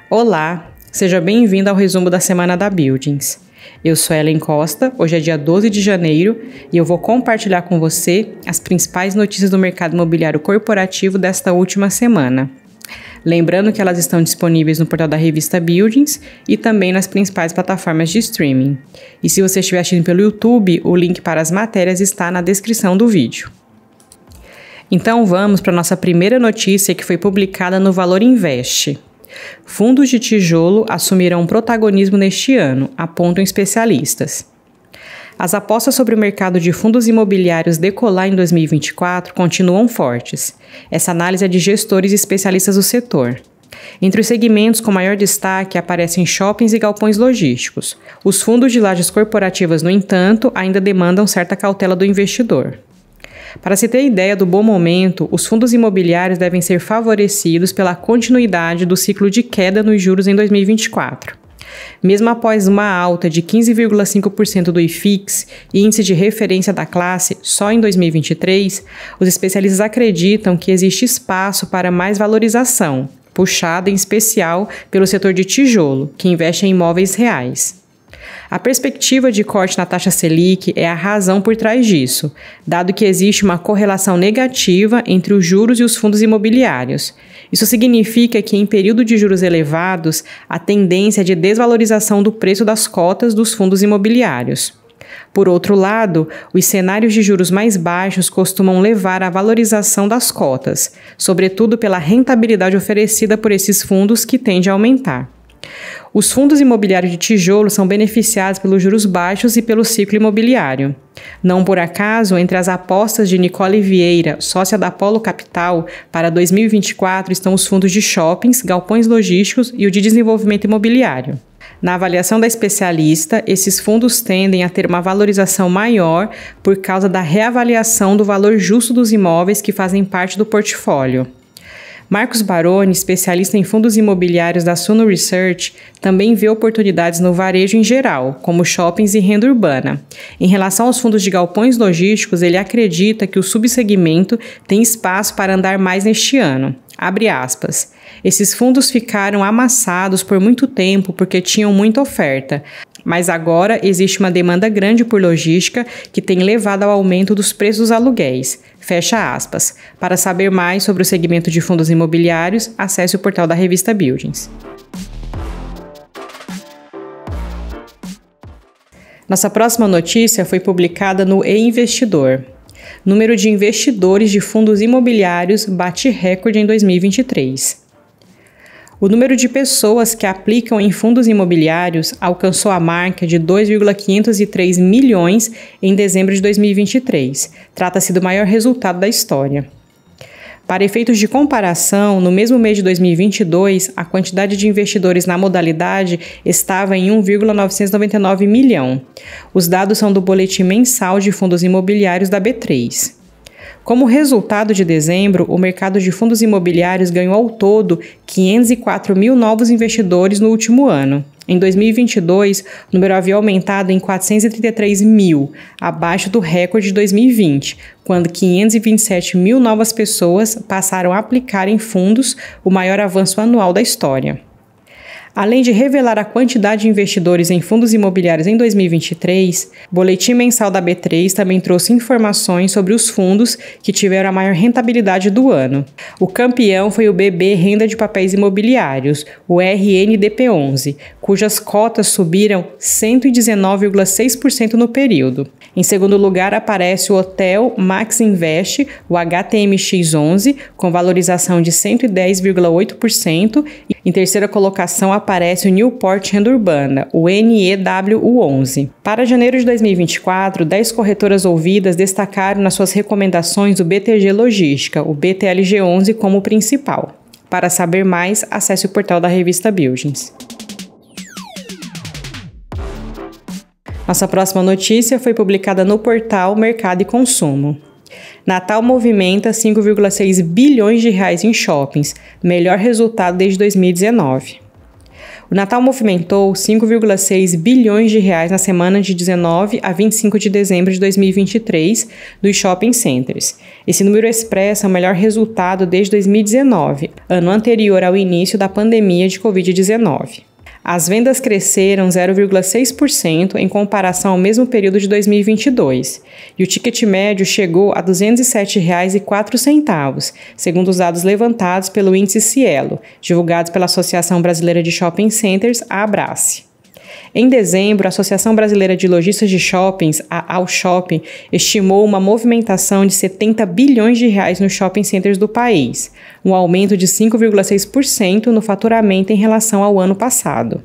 Olá, seja bem-vindo ao resumo da semana da Buildings. Eu sou Ellen Costa, hoje é dia 12 de janeiro e eu vou compartilhar com você as principais notícias do mercado imobiliário corporativo desta última semana. Lembrando que elas estão disponíveis no portal da revista Buildings e também nas principais plataformas de streaming. E se você estiver assistindo pelo YouTube, o link para as matérias está na descrição do vídeo. Então vamos para a nossa primeira notícia que foi publicada no Valor Invest. Fundos de tijolo assumirão protagonismo neste ano, apontam especialistas. As apostas sobre o mercado de fundos imobiliários decolar em 2024 continuam fortes. Essa análise é de gestores e especialistas do setor. Entre os segmentos com maior destaque aparecem shoppings e galpões logísticos. Os fundos de lajes corporativas, no entanto, ainda demandam certa cautela do investidor. Para se ter ideia do bom momento, os fundos imobiliários devem ser favorecidos pela continuidade do ciclo de queda nos juros em 2024. Mesmo após uma alta de 15,5% do IFIX, índice de referência da classe, só em 2023, os especialistas acreditam que existe espaço para mais valorização, puxada em especial pelo setor de tijolo, que investe em imóveis reais. A perspectiva de corte na taxa Selic é a razão por trás disso, dado que existe uma correlação negativa entre os juros e os fundos imobiliários. Isso significa que, em período de juros elevados, a tendência é de desvalorização do preço das cotas dos fundos imobiliários. Por outro lado, os cenários de juros mais baixos costumam levar à valorização das cotas, sobretudo pela rentabilidade oferecida por esses fundos que tende a aumentar. Os fundos imobiliários de tijolo são beneficiados pelos juros baixos e pelo ciclo imobiliário. Não por acaso, entre as apostas de Nicole Vieira, sócia da Polo Capital, para 2024 estão os fundos de shoppings, galpões logísticos e o de desenvolvimento imobiliário. Na avaliação da especialista, esses fundos tendem a ter uma valorização maior por causa da reavaliação do valor justo dos imóveis que fazem parte do portfólio. Marcos Baroni, especialista em fundos imobiliários da Suno Research, também vê oportunidades no varejo em geral, como shoppings e renda urbana. Em relação aos fundos de galpões logísticos, ele acredita que o subsegmento tem espaço para andar mais neste ano. Abre aspas. Esses fundos ficaram amassados por muito tempo porque tinham muita oferta, mas agora existe uma demanda grande por logística que tem levado ao aumento dos preços dos aluguéis. Fecha aspas. Para saber mais sobre o segmento de fundos imobiliários, acesse o portal da revista Buildings. Nossa próxima notícia foi publicada no E-Investidor. Número de investidores de fundos imobiliários bate recorde em 2023. O número de pessoas que aplicam em fundos imobiliários alcançou a marca de 2,503 milhões em dezembro de 2023. Trata-se do maior resultado da história. Para efeitos de comparação, no mesmo mês de 2022, a quantidade de investidores na modalidade estava em 1,999 milhão. Os dados são do Boletim Mensal de Fundos Imobiliários da B3. Como resultado de dezembro, o mercado de fundos imobiliários ganhou ao todo 504 mil novos investidores no último ano. Em 2022, o número havia aumentado em 433 mil, abaixo do recorde de 2020, quando 527 mil novas pessoas passaram a aplicar em fundos, o maior avanço anual da história. Além de revelar a quantidade de investidores em fundos imobiliários em 2023, o Boletim Mensal da B3 também trouxe informações sobre os fundos que tiveram a maior rentabilidade do ano. O campeão foi o BB Renda de Papéis Imobiliários, o RNDP11, cujas cotas subiram 119,6% no período. Em segundo lugar aparece o Hotel Max Invest, o HTMX11, com valorização de 110,8%. Em terceira colocação aparece o Newport Renda Urbana, o NEWU11. Para janeiro de 2024, 10 corretoras ouvidas destacaram nas suas recomendações o BTG Logística, o BTLG11 como principal. Para saber mais, acesse o portal da revista Buildings. Nossa próxima notícia foi publicada no portal Mercado e Consumo. Natal movimenta 5,6 bilhões de reais em shoppings, melhor resultado desde 2019. O O Natal movimentou 5,6 bilhões de reais na semana de 19 a 25 de dezembro de 2023 dos shopping centers. Esse número expressa o melhor resultado desde 2019, ano anterior ao início da pandemia de Covid-19. As vendas cresceram 0,6% em comparação ao mesmo período de 2022, e o ticket médio chegou a R$ 207,04, segundo os dados levantados pelo índice Cielo, divulgados pela Associação Brasileira de Shopping Centers, a Abrace. Em dezembro, a Associação Brasileira de Lojistas de Shoppings, a Alshopping, estimou uma movimentação de 70 bilhões de reais nos shopping centers do país, um aumento de 5,6% no faturamento em relação ao ano passado.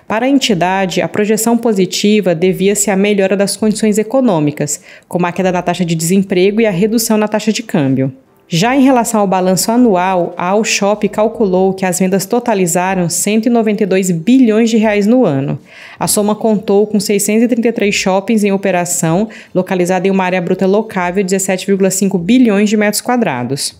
Para a entidade, a projeção positiva devia-se à melhora das condições econômicas, como a queda da taxa de desemprego e a redução na taxa de câmbio. Já em relação ao balanço anual, a Alshop calculou que as vendas totalizaram 192 bilhões de reais no ano. A soma contou com 633 shoppings em operação, localizada em uma área bruta locável de 17,5 bilhões de metros quadrados.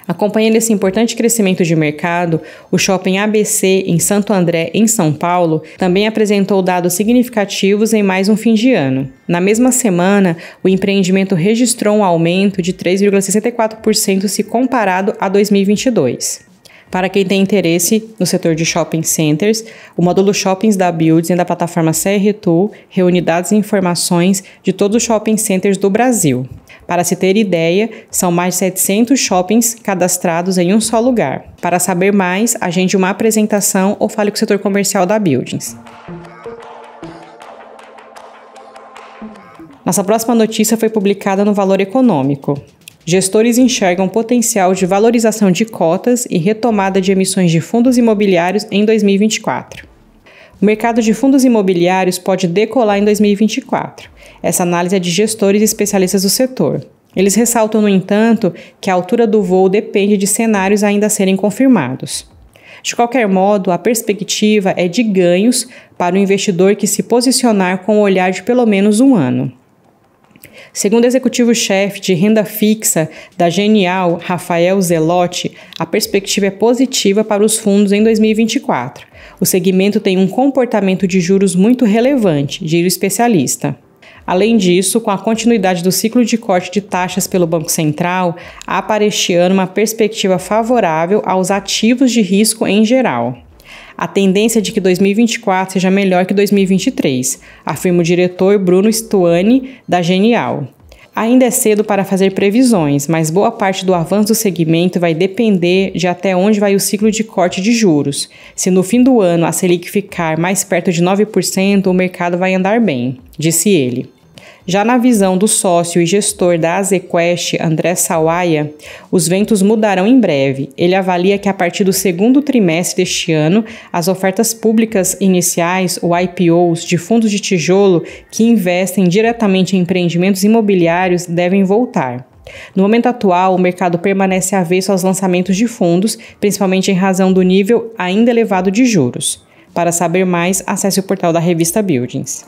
Acompanhando esse importante crescimento de mercado, o Shopping ABC em Santo André, em São Paulo, também apresentou dados significativos em mais um fim de ano. Na mesma semana, o empreendimento registrou um aumento de 3,64% se comparado a 2022. Para quem tem interesse no setor de shopping centers, o módulo Shoppings da Buildings da plataforma CRTool reúne dados e informações de todos os shopping centers do Brasil. Para se ter ideia, são mais de 700 shoppings cadastrados em um só lugar. Para saber mais, agende uma apresentação ou fale com o setor comercial da Buildings. Nossa próxima notícia foi publicada no Valor Econômico. Gestores enxergam potencial de valorização de cotas e retomada de emissões de fundos imobiliários em 2024. O mercado de fundos imobiliários pode decolar em 2024. Essa análise é de gestores e especialistas do setor. Eles ressaltam, no entanto, que a altura do voo depende de cenários ainda a serem confirmados. De qualquer modo, a perspectiva é de ganhos para o investidor que se posicionar com o olhar de pelo menos um ano. Segundo o executivo-chefe de renda fixa da Genial, Rafael Zelotti, a perspectiva é positiva para os fundos em 2024. O segmento tem um comportamento de juros muito relevante, diz o especialista. Além disso, com a continuidade do ciclo de corte de taxas pelo Banco Central, há para este ano uma perspectiva favorável aos ativos de risco em geral. A tendência é de que 2024 seja melhor que 2023, afirma o diretor Bruno Stuani, da Genial. Ainda é cedo para fazer previsões, mas boa parte do avanço do segmento vai depender de até onde vai o ciclo de corte de juros. Se no fim do ano a Selic ficar mais perto de 9%, o mercado vai andar bem, disse ele. Já na visão do sócio e gestor da Azequest, André Sawaia, os ventos mudarão em breve. Ele avalia que a partir do segundo trimestre deste ano, as ofertas públicas iniciais, ou IPOs, de fundos de tijolo que investem diretamente em empreendimentos imobiliários devem voltar. No momento atual, o mercado permanece avesso aos lançamentos de fundos, principalmente em razão do nível ainda elevado de juros. Para saber mais, acesse o portal da revista Buildings.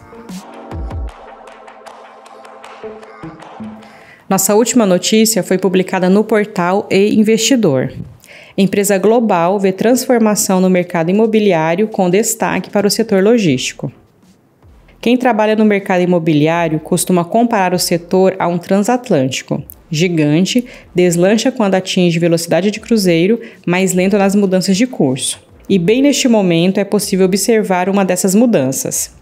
Nossa última notícia foi publicada no portal e-Investidor. Empresa global vê transformação no mercado imobiliário com destaque para o setor logístico. Quem trabalha no mercado imobiliário costuma comparar o setor a um transatlântico. Gigante, deslancha quando atinge velocidade de cruzeiro, mais lento nas mudanças de curso. E bem neste momento é possível observar uma dessas mudanças.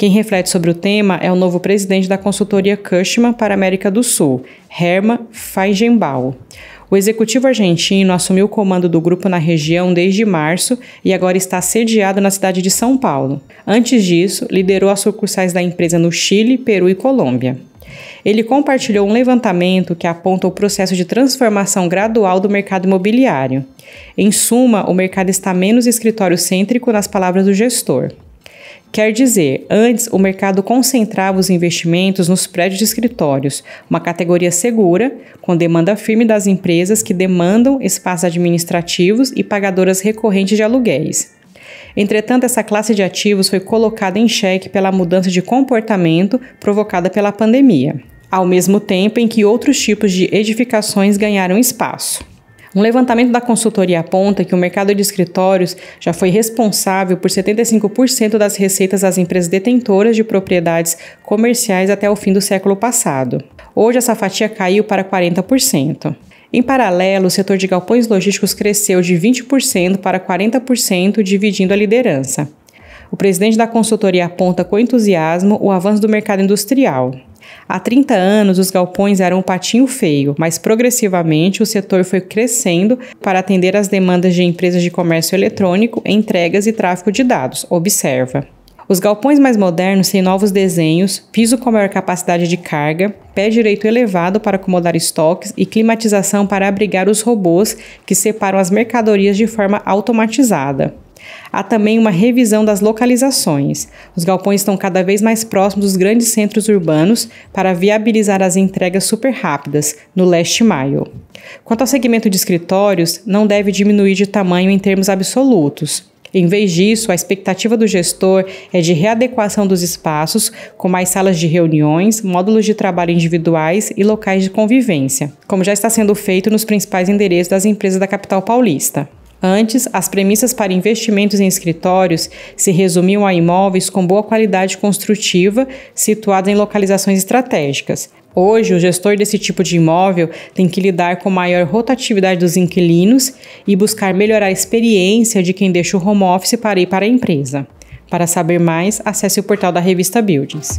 Quem reflete sobre o tema é o novo presidente da consultoria Cushman para a América do Sul, Herman Feigenbaum. O executivo argentino assumiu o comando do grupo na região desde março e agora está sediado na cidade de São Paulo. Antes disso, liderou as sucursais da empresa no Chile, Peru e Colômbia. Ele compartilhou um levantamento que aponta o processo de transformação gradual do mercado imobiliário. Em suma, o mercado está menos escritório-cêntrico, nas palavras do gestor. Quer dizer, antes o mercado concentrava os investimentos nos prédios de escritórios, uma categoria segura, com demanda firme das empresas que demandam espaços administrativos e pagadoras recorrentes de aluguéis. Entretanto, essa classe de ativos foi colocada em xeque pela mudança de comportamento provocada pela pandemia, ao mesmo tempo em que outros tipos de edificações ganharam espaço. Um levantamento da consultoria aponta que o mercado de escritórios já foi responsável por 75% das receitas das empresas detentoras de propriedades comerciais até o fim do século passado. Hoje, essa fatia caiu para 40%. Em paralelo, o setor de galpões logísticos cresceu de 20% para 40%, dividindo a liderança. O presidente da consultoria aponta com entusiasmo o avanço do mercado industrial. Há 30 anos, os galpões eram um patinho feio, mas progressivamente o setor foi crescendo para atender às demandas de empresas de comércio eletrônico, entregas e tráfego de dados, observa. Os galpões mais modernos têm novos desenhos, piso com maior capacidade de carga, pé direito elevado para acomodar estoques e climatização para abrigar os robôs que separam as mercadorias de forma automatizada. Há também uma revisão das localizações. Os galpões estão cada vez mais próximos dos grandes centros urbanos para viabilizar as entregas super rápidas, no last mile. Quanto ao segmento de escritórios, não deve diminuir de tamanho em termos absolutos. Em vez disso, a expectativa do gestor é de readequação dos espaços, com mais salas de reuniões, módulos de trabalho individuais e locais de convivência, como já está sendo feito nos principais endereços das empresas da capital paulista. Antes, as premissas para investimentos em escritórios se resumiam a imóveis com boa qualidade construtiva, situados em localizações estratégicas. Hoje, o gestor desse tipo de imóvel tem que lidar com maior rotatividade dos inquilinos e buscar melhorar a experiência de quem deixa o home office para ir para a empresa. Para saber mais, acesse o portal da revista Buildings.